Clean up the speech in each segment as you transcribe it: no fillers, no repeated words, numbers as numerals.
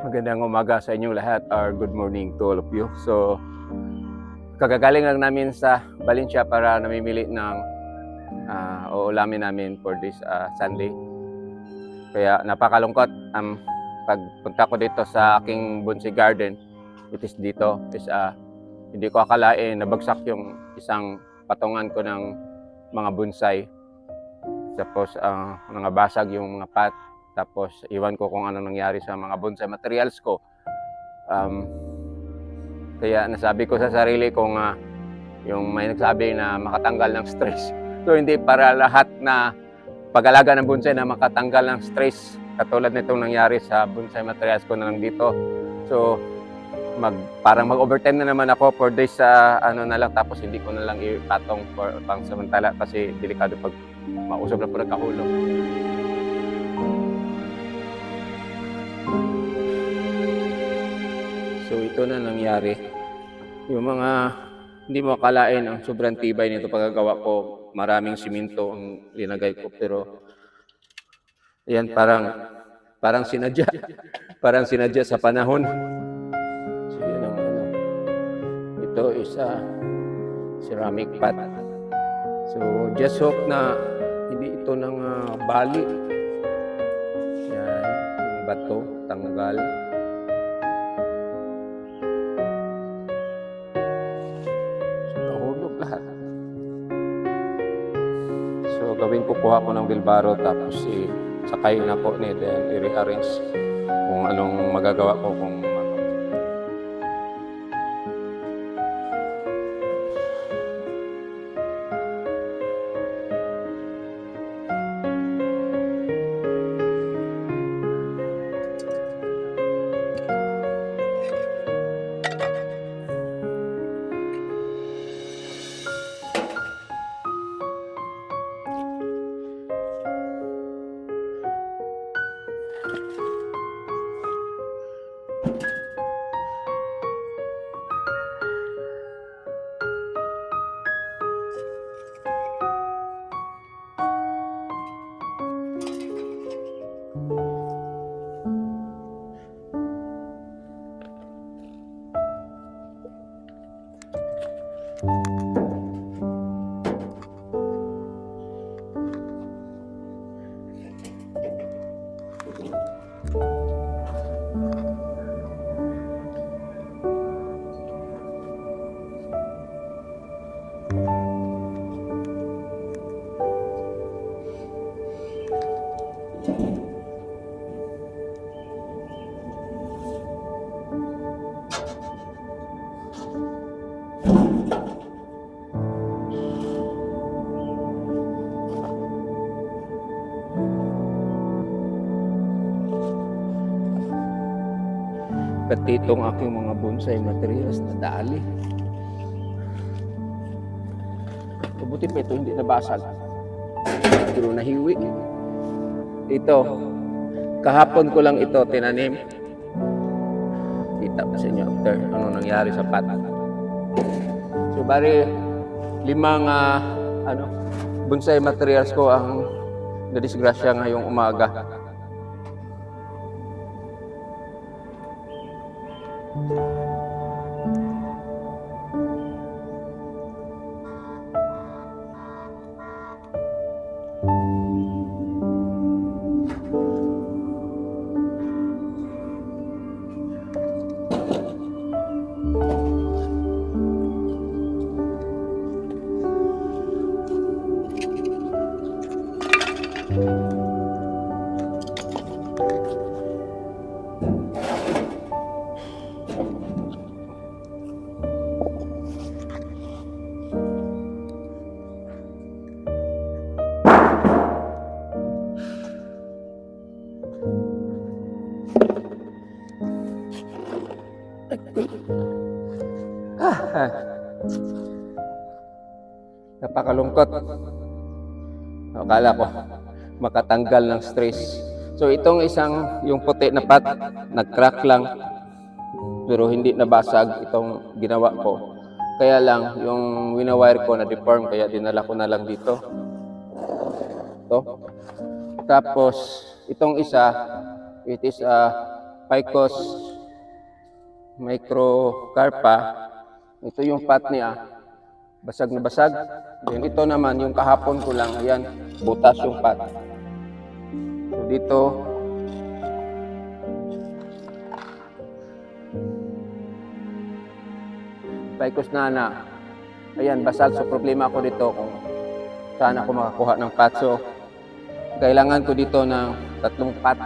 Magandang umaga sa inyong lahat or good morning to all of you. So, kagagaling lang namin sa Valencia para namimili ng uulamin namin for this Sunday. Kaya napakalungkot pagpunta ko dito sa aking bonsai garden. It is dito is hindi ko akalain nabagsak yung isang patungan ko ng mga bonsai. Tapos nangabasag yung mga pot. Tapos iwan ko kung ano nangyari sa mga bonsai materials ko. Kaya nasabi ko sa sarili kong yung may nagsabi na makatanggal ng stress. So hindi para lahat na pag-alaga ng bonsai na makatanggal ng stress. Katulad nitong nangyari sa bonsai materials ko na lang dito. So parang mag-overtime na naman ako for this ano na lang, tapos hindi ko na lang ipatong for pang samantala kasi delikado pag mausap na po nagkahulog. So ito na nangyari. Yung mga hindi mo akalain ang sobrang tibay nito pagkagawa ko. Maraming simento ang linagay ko pero yan parang sinadya. Parang sinadya sa panahon. So yun ang ano. Ito is ceramic pot. So just hope na hindi ito nang bali. Yan, yung bato, tanggal. Lahat. So gawin kukuha ko ng bilbaro tapos sakay na po ni then i-rearrange kung anong magagawa ko kung pati itong aking mga bonsai materials na dali. Mabuti pa ito hindi nabasag. Pero nahiwi. Ito, kahapon ko lang ito tinanim. Kita pa sa inyo after ano nangyari sa pot. So bari 5 bonsai materials ko ang nadisgrasya ngayong umaga. Napakalungkot. Akala ko makatanggal ng stress. So itong isang yung puti na pot, nag-crack lang pero hindi nabasag itong ginawa ko. Kaya lang yung winawire ko na deform kaya dinala ko na lang dito. Ito. Tapos itong isa, it is Picos microcarpa. Ito yung pot niya. Basag na basag. Then ito naman yung kahapon ko lang. Ayan, butas yung pot. So dito, Picos nana. Ayan, basag. So problema ako dito kung saan ako makakuha ng pot. So kailangan ko dito ng 3 pot.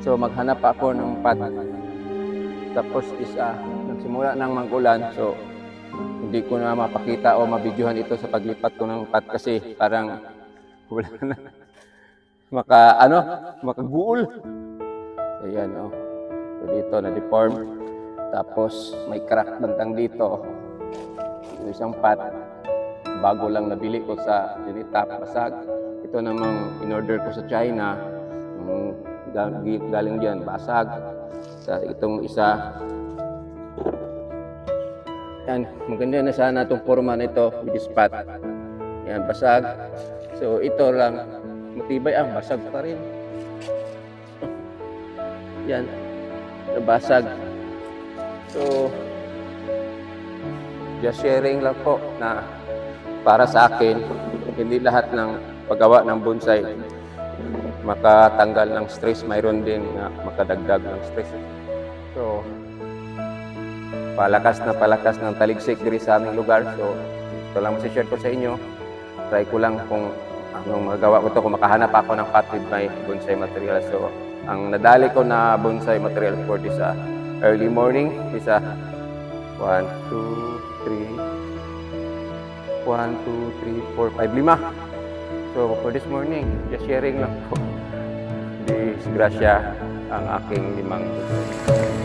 So maghanap ako ng pot. Tapos nagsimula ng mag-ulan. So hindi ko na mapakita o mabidyohan ito sa paglipat ko ng pot kasi parang wala na makaguul. Ayan, oh. So dito na deform. Tapos may crack bantang dito. Yung isang pot bago lang nabili ko sa Unitap, basag. Ito namang in-order ko sa China. Galing diyan, basag. Sa itong isa. Yan, maganda na sana itong forma nito with this pot. Yan, basag. So ito lang, matibay, basag pa rin. Yan, basag. So, just sharing lang po na para sa akin, hindi lahat ng paggawa ng bonsai makatanggal ng stress, mayroon din na makadagdag ng stress. So, palakas ng taligsik diri sa aming lugar. So, ito lang masishare ko sa inyo. Try ko lang kung anong magagawa ko to, kung makahanap ako ng pot with my bonsai material. So, ang nadali ko na bonsai material for this early morning is 1, 2, 3, 4, 5, 5. So, for this morning, just sharing lang po. Disgrasya ang aking 5 bonsai.